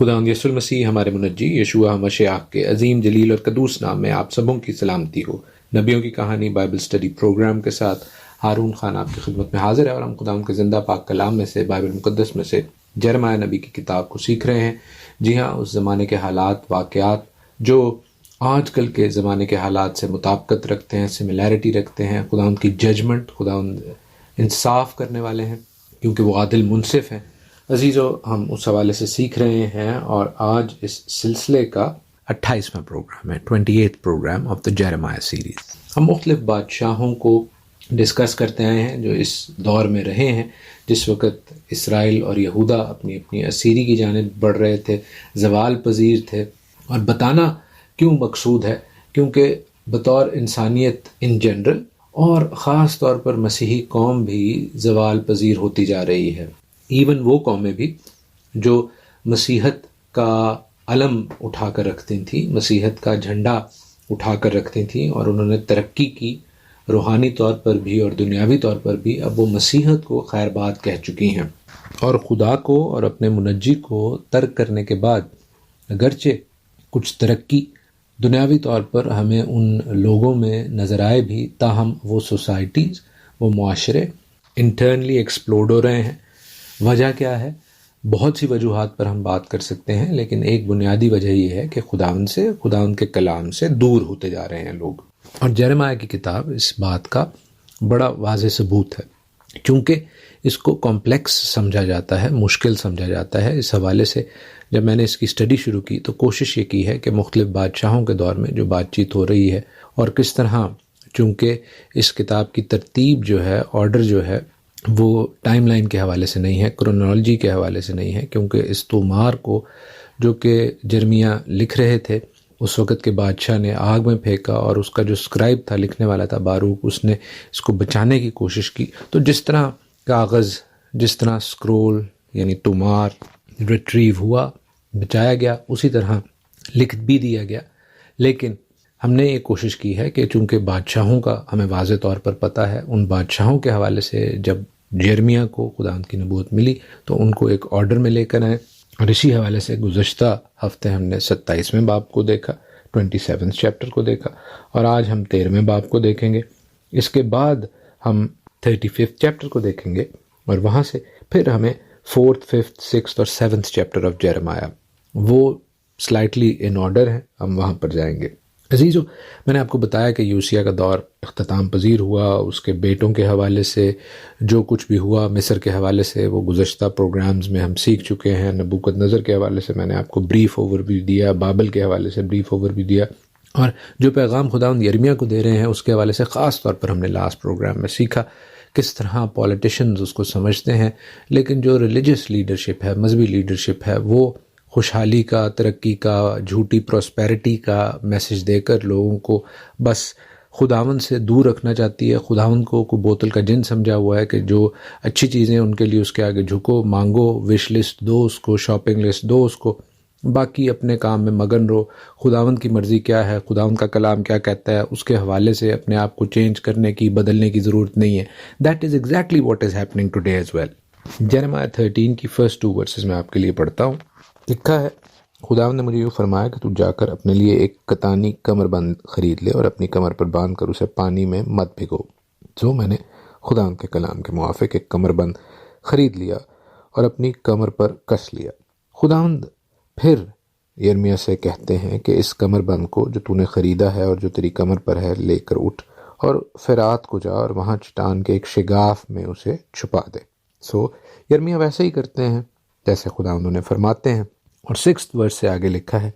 خداوند یسوع المسیح ہمارے منجی یشوع مشیح کے عظیم جلیل اور قدوس نام میں آپ سبوں کی سلامتی ہو۔ نبیوں کی کہانی بائبل اسٹڈی پروگرام کے ساتھ ہارون خان آپ کی خدمت میں حاضر ہے، اور ہم خداوند کے زندہ پاک کلام میں سے، بائبل مقدس میں سے جرمیہ نبی کی کتاب کو سیکھ رہے ہیں۔ جی ہاں، اس زمانے کے حالات، واقعات جو آج کل کے زمانے کے حالات سے مطابقت رکھتے ہیں، سملیرٹی رکھتے ہیں۔ خداوند کی ججمنٹ، خداوند انصاف کرنے والے ہیں کیونکہ وہ عادل منصف ہیں۔ عزیزو، ہم اس حوالے سے سیکھ رہے ہیں، اور آج اس سلسلے کا 28واں پروگرام ہے، 28th program of the Jeremiah series. ہم مختلف بادشاہوں کو ڈسکس کرتے آئے ہیں جو اس دور میں رہے ہیں جس وقت اسرائیل اور یہودا اپنی اپنی اسیری کی جانب بڑھ رہے تھے، زوال پذیر تھے۔ اور بتانا کیوں مقصود ہے؟ کیونکہ بطور انسانیت ان جنرل اور خاص طور پر مسیحی قوم بھی زوال پذیر ہوتی جا رہی ہے۔ ایون وہ قومیں بھی جو مسیحت کا علم اٹھا کر رکھتی تھیں، مسیحت کا جھنڈا اٹھا کر رکھتی تھیں، اور انہوں نے ترقی کی روحانی طور پر بھی اور دنیاوی طور پر بھی، اب وہ مسیحت کو خیر بات کہہ چکی ہیں، اور خدا کو اور اپنے منجی کو ترک کرنے کے بعد اگرچہ کچھ ترقی دنیاوی طور پر ہمیں ان لوگوں میں نظر آئے بھی، تاہم وہ سوسائٹیز، وہ معاشرے انٹرنلی ایکسپلوڈ ہو رہے ہیں۔ وجہ کیا ہے؟ بہت سی وجوہات پر ہم بات کر سکتے ہیں، لیکن ایک بنیادی وجہ یہ ہے کہ خداوند کے کلام سے دور ہوتے جا رہے ہیں لوگ۔ اور جرمیہ کی کتاب اس بات کا بڑا واضح ثبوت ہے، چونکہ اس کو کمپلیکس سمجھا جاتا ہے، مشکل سمجھا جاتا ہے۔ اس حوالے سے جب میں نے اس کی اسٹڈی شروع کی تو کوشش یہ کی ہے کہ مختلف بادشاہوں کے دور میں جو بات چیت ہو رہی ہے، اور کس طرح، چونکہ اس کتاب کی ترتیب جو ہے، آرڈر جو ہے، وہ ٹائم لائن کے حوالے سے نہیں ہے، کرونالوجی کے حوالے سے نہیں ہے، کیونکہ اس تومار کو جو کہ جرمیہ لکھ رہے تھے، اس وقت کے بادشاہ نے آگ میں پھینکا، اور اس کا جو اسکرائب تھا، لکھنے والا تھا باروک، اس نے اس کو بچانے کی کوشش کی۔ تو جس طرح کاغذ، جس طرح اسکرول یعنی تومار ریٹریو ہوا، بچایا گیا، اسی طرح لکھ بھی دیا گیا۔ لیکن ہم نے یہ کوشش کی ہے کہ چونکہ بادشاہوں کا ہمیں واضح طور پر پتہ ہے، ان بادشاہوں کے حوالے سے جب جرمیہ کو خداوند کی نبوت ملی تو ان کو ایک آرڈر میں لے کر آئیں، اور اسی حوالے سے گزشتہ ہفتے ہم نے 27ویں باب کو دیکھا، 27 چیپٹر کو دیکھا، اور آج ہم 13ویں باب کو دیکھیں گے۔ اس کے بعد ہم 35 چیپٹر کو دیکھیں گے، اور وہاں سے پھر ہمیں 4th، 5th، 6th اور 7th چیپٹر آف جرمیہ، وہ سلائٹلی ان آرڈر ہیں، ہم وہاں پر جائیں گے۔ عزیزو، میں نے آپ کو بتایا کہ یوسیہ کا دور اختتام پذیر ہوا، اس کے بیٹوں کے حوالے سے جو کچھ بھی ہوا، مصر کے حوالے سے وہ گزشتہ پروگرامز میں ہم سیکھ چکے ہیں، نبوکت نظر کے حوالے سے میں نے آپ کو بریف اوور بھی دیا، بابل کے حوالے سے بریف اوور بھی دیا، اور جو پیغام خداوند یرمیہ کو دے رہے ہیں اس کے حوالے سے خاص طور پر ہم نے لاسٹ پروگرام میں سیکھا کس طرح پولیٹیشنز اس کو سمجھتے ہیں، لیکن جو ریلیجس لیڈرشپ ہے، مذہبی لیڈرشپ ہے، وہ خوشحالی کا، ترقی کا، جھوٹی پراسپیرٹی کا میسج دے کر لوگوں کو بس خداوند سے دور رکھنا چاہتی ہے۔ خداوند کو بوتل کا جن سمجھا ہوا ہے کہ جو اچھی چیزیں ان کے لیے اس کے آگے جھکو، مانگو، وش لسٹ دو اس کو، شاپنگ لسٹ دو اس کو، باقی اپنے کام میں مگن رہو۔ خداوند کی مرضی کیا ہے، خداوند کا کلام کیا کہتا ہے، اس کے حوالے سے اپنے آپ کو چینج کرنے کی، بدلنے کی ضرورت نہیں ہے۔ That is exactly what is happening today as well. Jeremiah 13 کی فرسٹ 2 ورسز میں آپ کے لیے پڑھتا ہوں۔ لکھا ہے، خداوند نے مجھے یہ فرمایا کہ تو جا کر اپنے لیے ایک کتانی کمر بند خرید لے، اور اپنی کمر پر باندھ کر اسے پانی میں مت بھگو۔ تو میں نے خداوند کے کلام کے موافق ایک کمر بند خرید لیا اور اپنی کمر پر کس لیا۔ خداوند پھر یرمیہ سے کہتے ہیں کہ اس کمر بند کو جو تو نے خریدا ہے اور جو تیری کمر پر ہے، لے کر اٹھ اور فرات کو جا اور وہاں چٹان کے ایک شگاف میں اسے چھپا دے۔ یرمیہ ویسے ہی کرتے ہیں جیسے خداوند نے فرماتے ہیں، اور 6th ورس سے آگے لکھا ہے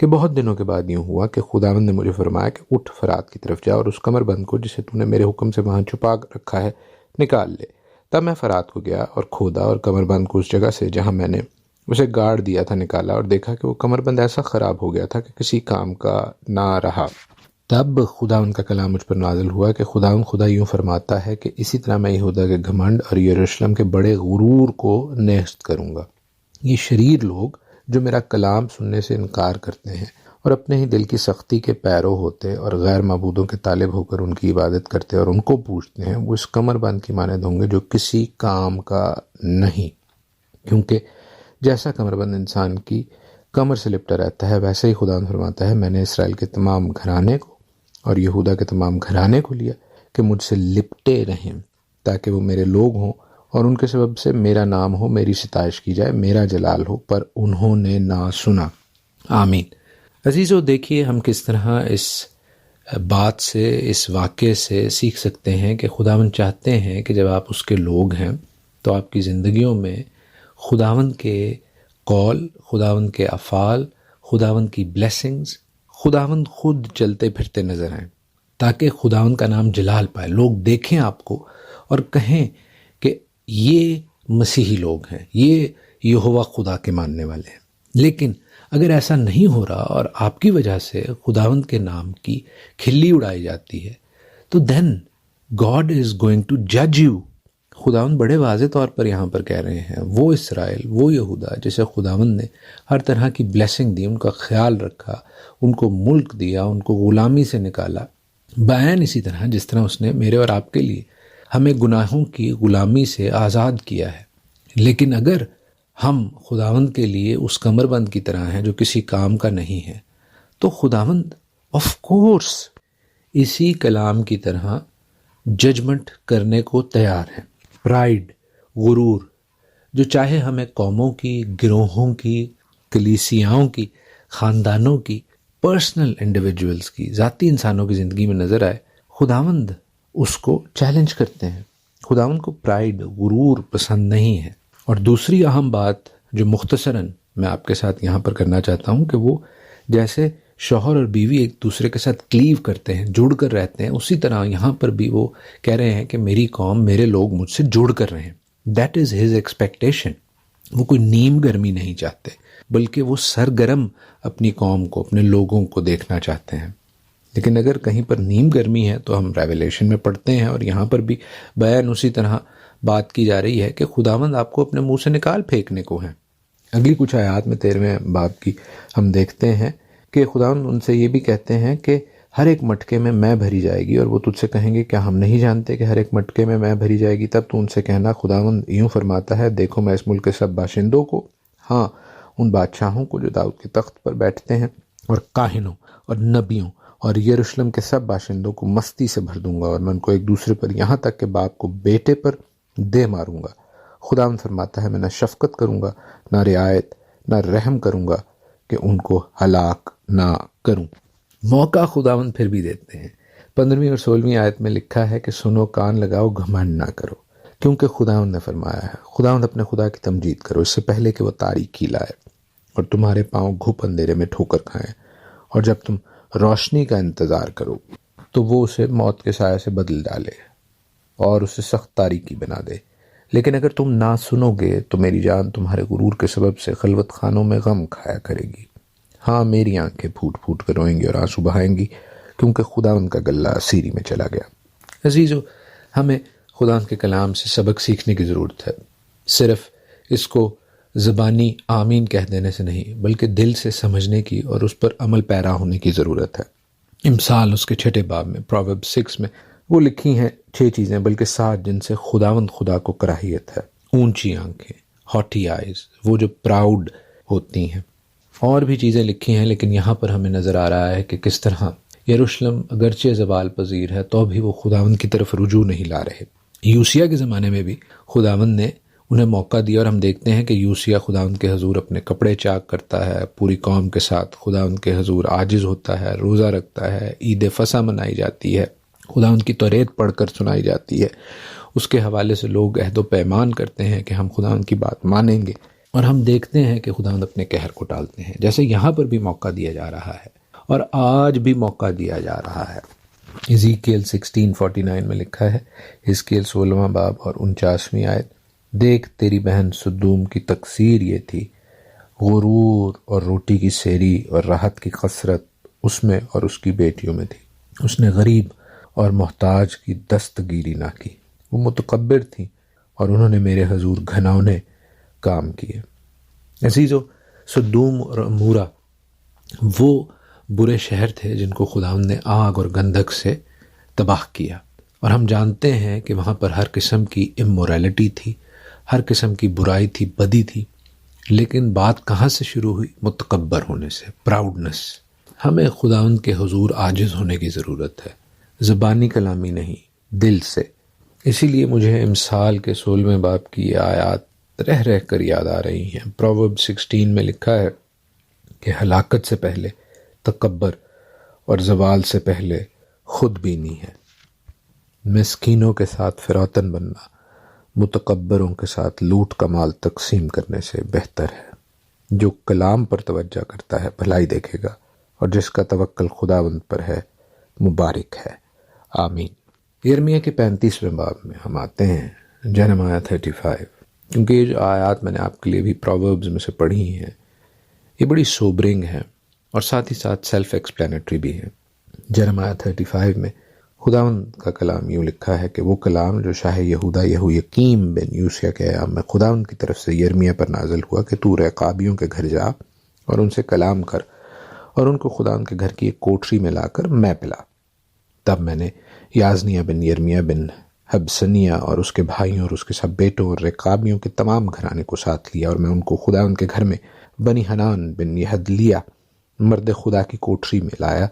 کہ بہت دنوں کے بعد یوں ہوا کہ خداوند نے مجھے فرمایا کہ اٹھ، فرات کی طرف جا اور اس کمر بند کو جسے تو نے میرے حکم سے وہاں چھپا رکھا ہے نکال لے۔ تب میں فرات کو گیا اور کھودا اور کمر بند کو اس جگہ سے جہاں میں نے اسے گاڑ دیا تھا نکالا، اور دیکھا کہ وہ کمر بند ایسا خراب ہو گیا تھا کہ کسی کام کا نہ رہا۔ تب خداوند کا کلام مجھ پر نازل ہوا کہ خداوند خدا یوں فرماتا ہے کہ اسی طرح میں یہودا کے گھمنڈ اور یروشلم کے بڑے غرور کو نیست کروں گا۔ یہ شریر لوگ جو میرا کلام سننے سے انکار کرتے ہیں اور اپنے ہی دل کی سختی کے پیرو ہوتے اور غیر معبودوں کے طالب ہو کر ان کی عبادت کرتے اور ان کو پوجتے ہیں، وہ اس کمر بند کی مانند ہوں گے جو کسی کام کا نہیں، کیونکہ جیسا کمر بند انسان کی کمر سے لپٹا رہتا ہے، ویسے ہی خدا فرماتا ہے میں نے اسرائیل کے تمام گھرانے کو اور یہودا کے تمام گھرانے کو لیا کہ مجھ سے لپٹے رہیں تاکہ وہ میرے لوگ ہوں اور ان کے سبب سے میرا نام ہو، میری ستائش کی جائے، میرا جلال ہو، پر انہوں نے نہ سنا۔ آمین۔ عزیزو، دیکھیے ہم کس طرح اس بات سے، اس واقعے سے سیکھ سکتے ہیں کہ خداوند چاہتے ہیں کہ جب آپ اس کے لوگ ہیں تو آپ کی زندگیوں میں خداوند کے قول، خداوند کے افعال، خداوند کی بلیسنگز، خداوند خود چلتے پھرتے نظر آئیں، تاکہ خداوند کا نام جلال پائے، لوگ دیکھیں آپ کو اور کہیں کہ یہ مسیحی لوگ ہیں، یہ یہوہ خدا کے ماننے والے ہیں۔ لیکن اگر ایسا نہیں ہو رہا اور آپ کی وجہ سے خداوند کے نام کی کھلی اڑائی جاتی ہے تو دین گاڈ از گوئنگ ٹو جج یو۔ خداوند بڑے واضح طور پر یہاں پر کہہ رہے ہیں، وہ اسرائیل، وہ یہودا جسے خداوند نے ہر طرح کی بلیسنگ دی، ان کا خیال رکھا، ان کو ملک دیا، ان کو غلامی سے نکالا، بیان اسی طرح جس طرح اس نے میرے اور آپ کے لیے ہمیں گناہوں کی غلامی سے آزاد کیا ہے۔ لیکن اگر ہم خداوند کے لیے اس کمر بند کی طرح ہیں جو کسی کام کا نہیں ہے، تو خداوند آف کورس اسی کلام کی طرح ججمنٹ کرنے کو تیار ہے۔ پرائیڈ، غرور، جو چاہے ہمیں قوموں کی، گروہوں کی، کلیسیاؤں کی، خاندانوں کی، پرسنل انڈیویجولز کی، ذاتی انسانوں کی زندگی میں نظر آئے، خداوند اس کو چیلنج کرتے ہیں۔ خداوند کو پرائیڈ، غرور پسند نہیں ہے۔ اور دوسری اہم بات جو مختصراً میں آپ کے ساتھ یہاں پر کرنا چاہتا ہوں کہ وہ جیسے شوہر اور بیوی ایک دوسرے کے ساتھ کلیو کرتے ہیں، جڑ کر رہتے ہیں، اسی طرح یہاں پر بھی وہ کہہ رہے ہیں کہ میری قوم، میرے لوگ مجھ سے جڑ کر رہیں۔ That is his expectation. وہ کوئی نیم گرمی نہیں چاہتے، بلکہ وہ سرگرم اپنی قوم کو، اپنے لوگوں کو دیکھنا چاہتے ہیں۔ لیکن اگر کہیں پر نیم گرمی ہے تو ہم ریویلیشن میں پڑھتے ہیں اور یہاں پر بھی بیان اسی طرح بات کی جا رہی ہے کہ خداوند آپ کو اپنے منہ سے نکال پھینکنے کو ہیں۔ اگلی کچھ آیات میں 13ویں باب کی ہم دیکھتے ہیں کہ خداوند ان سے یہ بھی کہتے ہیں کہ ہر ایک مٹکے میں بھری جائے گی، اور وہ تجھ سے کہیں گے کیا ہم نہیں جانتے کہ ہر ایک مٹکے میں بھری جائے گی؟ تب تو ان سے کہنا خداوند یوں فرماتا ہے، دیکھو میں اس ملک کے سب باشندوں کو، ہاں ان بادشاہوں کو جو داؤد کے تخت پر بیٹھتے ہیں، اور کاہنوں اور نبیوں اور یروشلم کے سب باشندوں کو مستی سے بھر دوں گا، اور میں ان کو ایک دوسرے پر یہاں تک کہ باپ کو بیٹے پر دے ماروں گا۔ خداوند فرماتا ہے میں نہ شفقت کروں گا، نہ رعایت، نہ رحم کروں گا کہ ان کو ہلاک نہ کروں۔ موقع خداوند پھر بھی دیتے ہیں۔ 15ویں اور 16ویں آیت میں لکھا ہے کہ سنو، کان لگاؤ، گھمنڈ نہ کرو، کیونکہ خداوند نے فرمایا ہے۔ خداوند اپنے خدا کی تمجید کرو اس سے پہلے کہ وہ تاریکی لائے اور تمہارے پاؤں گھپ اندھیرے میں ٹھوکر کھائیں، اور جب تم روشنی کا انتظار کرو تو وہ اسے موت کے سائے سے بدل ڈالے اور اسے سخت تاریکی بنا دے۔ لیکن اگر تم نہ سنو گے تو میری جان تمہارے غرور کے سبب سے خلوت خانوں میں غم کھایا کرے گی۔ ہاں، میری آنکھیں پھوٹ پھوٹ کر روئیں گی اور آنسو بہائیں گی، کیونکہ خداوند کا گلہ اسیری میں چلا گیا۔ عزیزو، ہمیں خداوند کے کلام سے سبق سیکھنے کی ضرورت ہے، صرف اس کو زبانی آمین کہہ دینے سے نہیں، بلکہ دل سے سمجھنے کی اور اس پر عمل پیرا ہونے کی ضرورت ہے۔ امثال اس کے 6 باب میں، پروورب 6 میں وہ لکھی ہیں 6 چیزیں، بلکہ 7 جن سے خداوند خدا کو کراہیت ہے۔ اونچی آنکھیں، ہاٹی آئیز، وہ جو پراؤڈ ہوتی ہیں۔ اور بھی چیزیں لکھی ہیں، لیکن یہاں پر ہمیں نظر آ رہا ہے کہ کس طرح یروشلم اگرچہ زوال پذیر ہے تو بھی وہ خداوند کی طرف رجوع نہیں لا رہے۔ یوسیہ کے زمانے میں بھی خداوند نے انہیں موقع دیا، اور ہم دیکھتے ہیں کہ یوسیہ خداوند کے حضور اپنے کپڑے چاک کرتا ہے، پوری قوم کے ساتھ خداوند کے حضور عاجز ہوتا ہے، روزہ رکھتا ہے، عید فصح منائی جاتی ہے، خداوند کی توریت پڑھ کر سنائی جاتی ہے، اس کے حوالے سے لوگ عہد و پیمان کرتے ہیں کہ ہم خداوند کی بات مانیں گے، اور ہم دیکھتے ہیں کہ خداوند اپنے قہر کو ٹالتے ہیں، جیسے یہاں پر بھی موقع دیا جا رہا ہے اور آج بھی موقع دیا جا رہا ہے۔ ایزیکیل 16:49 میں لکھا ہے، ایزیکیل 16واں باب اور 49ویں آیت، دیکھ تیری بہن سدوم کی تقصیر یہ تھی، غرور اور روٹی کی سیری اور راحت کی کثرت اس میں اور اس کی بیٹیوں میں تھی، اس نے غریب اور محتاج کی دستگیری نہ کی، وہ متکبر تھی اور انہوں نے میرے حضور گھنونے کام کیے۔ عزیزو، سدوم اور عمورہ وہ برے شہر تھے جن کو خداوند نے آگ اور گندھک سے تباہ کیا، اور ہم جانتے ہیں کہ وہاں پر ہر قسم کی امورالٹی تھی، ہر قسم کی برائی تھی، بدی تھی۔ لیکن بات کہاں سے شروع ہوئی؟ متکبر ہونے سے، پراؤڈنس۔ ہمیں خداوند کے حضور عاجز ہونے کی ضرورت ہے، زبانی کلامی نہیں، دل سے۔ اسی لیے مجھے امثال کے 16ویں باب کی یہ آیات رہ رہ کر یاد آ رہی ہیں۔ پروورب 16 میں لکھا ہے کہ ہلاکت سے پہلے تکبر اور زوال سے پہلے خود بینی ہے۔ مسکینوں کے ساتھ فراتن بننا متکبروں کے ساتھ لوٹ کا مال تقسیم کرنے سے بہتر ہے۔ جو کلام پر توجہ کرتا ہے بھلائی دیکھے گا، اور جس کا توکل خداوند پر ہے مبارک ہے۔ آمین۔ یرمیہ کے 35ویں باب میں ہم آتے ہیں، جرمیہ 35۔ کیونکہ یہ جو آیات میں نے آپ کے لیے بھی پرووربز میں سے پڑھی ہیں، یہ بڑی سوبرنگ ہے اور ساتھ ہی ساتھ سیلف ایکسپلینٹری بھی ہے۔ جرمیہ 35 میں خداوند کا کلام یوں لکھا ہے کہ وہ کلام جو شاہ یہودا یہویقیم بن یوسیہ کے ایام میں خداوند کی طرف سے یرمیہ پر نازل ہوا کہ تو رقابیوں کے گھر جا اور ان سے کلام کر اور ان کو خداوند کے گھر کی ایک کوٹری میں لا کر میں پلا۔ تب میں نے یازنیہ بن یرمیہ بن حبسنیہ اور اس کے بھائیوں اور اس کے سب بیٹوں اور رقابیوں کے تمام گھرانے کو ساتھ لیا، اور میں ان کو خداوند کے گھر میں بنی حنان بن یہدلیہ مرد خدا کی کوٹری میں لایا،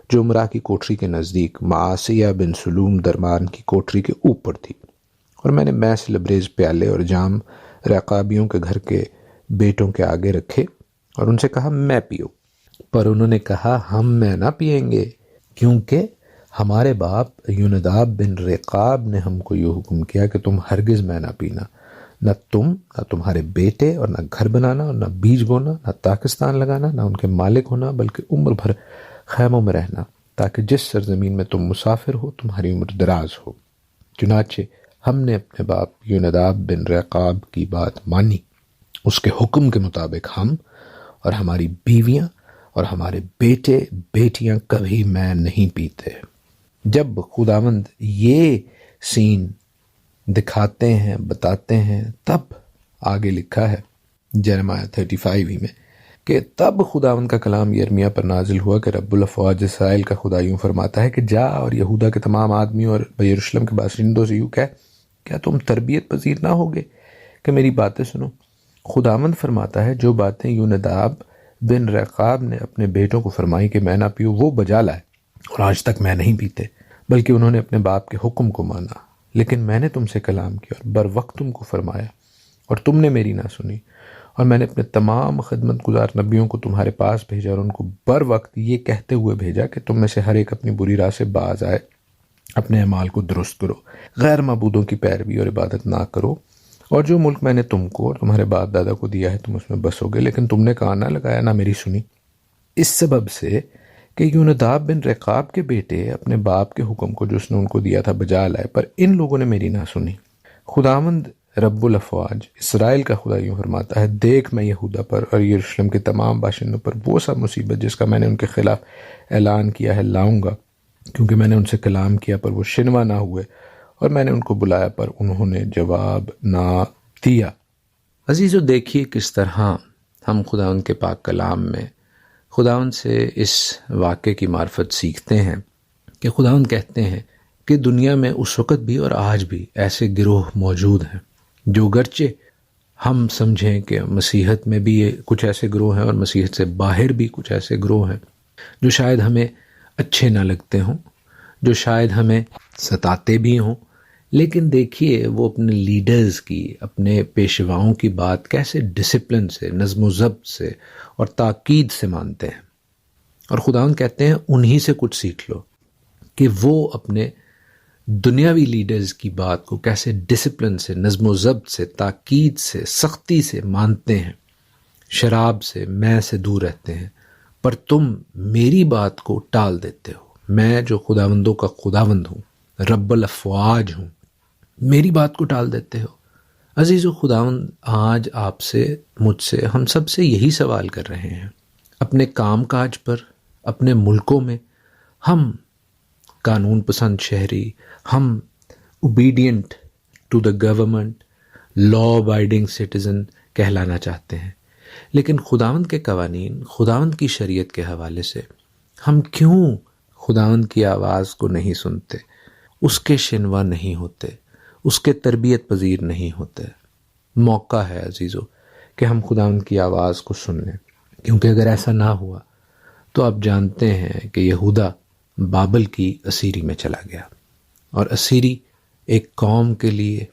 جو عمرہ کی کوٹری کے نزدیک معاصیہ بن سلوم درمان کی کوٹری کے اوپر تھی۔ اور میں نے میس لبریز پیالے اور جام رقابیوں کے گھر کے بیٹوں کے آگے رکھے اور ان سے کہا میں پیو، پر انہوں نے کہا ہم میں نہ پیئیں گے، کیونکہ ہمارے باپ یوناداب بن رقاب نے ہم کو یہ حکم کیا کہ تم ہرگز میں نہ پینا، نہ تم، نہ تمہارے بیٹے، اور نہ گھر بنانا، اور نہ بیج بونا، نہ تاکستان لگانا، نہ ان کے مالک ہونا، بلکہ عمر بھر خیموں میں رہنا، تاکہ جس سرزمین میں تم مسافر ہو تمہاری عمر دراز ہو۔ چنانچہ ہم نے اپنے باپ یوناداب بن رقاب کی بات مانی، اس کے حکم کے مطابق ہم اور ہماری بیویاں اور ہمارے بیٹے بیٹیاں کبھی میں نہیں پیتے۔ جب خداوند یہ سین دکھاتے ہیں، بتاتے ہیں، تب آگے لکھا ہے جرمیہ 35 ہی میں کہ تب خداوند کا کلام یرمیہ پر نازل ہوا کہ رب الافواج اسرائیل کا خدا یوں فرماتا ہے کہ جا اور یہودا کے تمام آدمیوں اور یروشلم کے باشندوں سے یوں کہہ، کیا تم تربیت پذیر نہ ہوگے کہ میری باتیں سنو؟ خداوند فرماتا ہے جو باتیں یوناداب بن رقاب نے اپنے بیٹوں کو فرمائی کہ میں نہ پیوں، وہ بجا لائے، اور آج تک میں نہیں پیتے، بلکہ انہوں نے اپنے باپ کے حکم کو مانا۔ لیکن میں نے تم سے کلام کیا اور بر وقت تم کو فرمایا، اور تم نے میری نہ سنی، اور میں نے اپنے تمام خدمت گزار نبیوں کو تمہارے پاس بھیجا اور ان کو بر وقت یہ کہتے ہوئے بھیجا کہ تم میں سے ہر ایک اپنی بری راہ سے باز آئے، اپنے اعمال کو درست کرو، غیر معبودوں کی پیروی اور عبادت نہ کرو، اور جو ملک میں نے تم کو اور تمہارے باپ دادا کو دیا ہے تم اس میں بسو گے، لیکن تم نے کان نہ لگایا، نہ میری سنی۔ اس سبب سے کہ یوناداب بن رقاب کے بیٹے اپنے باپ کے حکم کو جو اس نے ان کو دیا تھا بجا لائے، پر ان لوگوں نے میری نہ سنی۔ خداوند رب الافواج اسرائیل کا خدا یوں فرماتا ہے، دیکھ میں یہودا پر اور یروشلم کے تمام باشندوں پر وہ سب مصیبت جس کا میں نے ان کے خلاف اعلان کیا ہے لاؤں گا، کیونکہ میں نے ان سے کلام کیا پر وہ شنوا نہ ہوئے، اور میں نے ان کو بلایا پر انہوں نے جواب نہ دیا۔ عزیزو، دیکھیے کس طرح ہم خداوند کے پاک کلام میں خداوند سے اس واقعے کی معرفت سیکھتے ہیں کہ خداوند کہتے ہیں کہ دنیا میں اس وقت بھی اور آج بھی ایسے گروہ موجود ہیں جو گرچہ ہم سمجھیں کہ مسیحت میں بھی کچھ ایسے گروہ ہیں اور مسیحت سے باہر بھی کچھ ایسے گروہ ہیں جو شاید ہمیں اچھے نہ لگتے ہوں، جو شاید ہمیں ستاتے بھی ہوں، لیکن دیکھیے وہ اپنے لیڈرز کی، اپنے پیشواؤں کی بات کیسے ڈسپلن سے، نظم و ضبط سے اور تاکید سے مانتے ہیں۔ اور خداوند کہتے ہیں انہی سے کچھ سیکھ لو کہ وہ اپنے دنیاوی لیڈرز کی بات کو کیسے ڈسپلن سے، نظم و ضبط سے، تاکید سے، سختی سے مانتے ہیں، شراب سے، میں سے دور رہتے ہیں، پر تم میری بات کو ٹال دیتے ہو۔ میں جو خداوندوں کا خداوند ہوں، رب الافواج ہوں، میری بات کو ٹال دیتے ہو۔ عزیز و خداوند آج آپ سے، مجھ سے، ہم سب سے یہی سوال کر رہے ہیں۔ اپنے کام کاج پر، اپنے ملکوں میں ہم قانون پسند شہری، ہم obedient to the government, law abiding citizen کہلانا چاہتے ہیں، لیکن خداوند کے قوانین، خداوند کی شریعت کے حوالے سے ہم کیوں خداوند کی آواز کو نہیں سنتے، اس کے شنوا نہیں ہوتے، اس کے تربیت پذیر نہیں ہوتے؟ موقع ہے عزیزو کہ ہم خداوند کی آواز کو سن لیں، کیونکہ اگر ایسا نہ ہوا تو آپ جانتے ہیں کہ یہودا بابل کی اسیری میں چلا گیا، اور اسیری ایک قوم کے لیے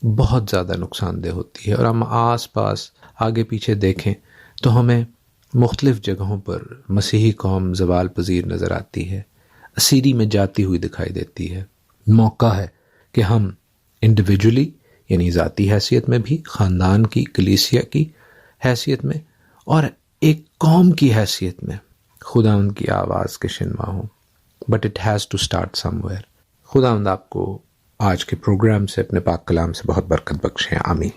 بہت زیادہ نقصان دہ ہوتی ہے۔ اور ہم آس پاس آگے پیچھے دیکھیں تو ہمیں مختلف جگہوں پر مسیحی قوم زوال پذیر نظر آتی ہے، اسیری میں جاتی ہوئی دکھائی دیتی ہے۔ موقع ہے کہ ہم انڈیویجولی یعنی ذاتی حیثیت میں بھی، خاندان کی، کلیسیا کی حیثیت میں، اور ایک قوم کی حیثیت میں خداوند کی آواز کے شنوا ہوں۔ But it has to start somewhere. خداوند آپ کو آج کے پروگرام سے، اپنے پاک کلام سے بہت برکت بخشیں، آمین۔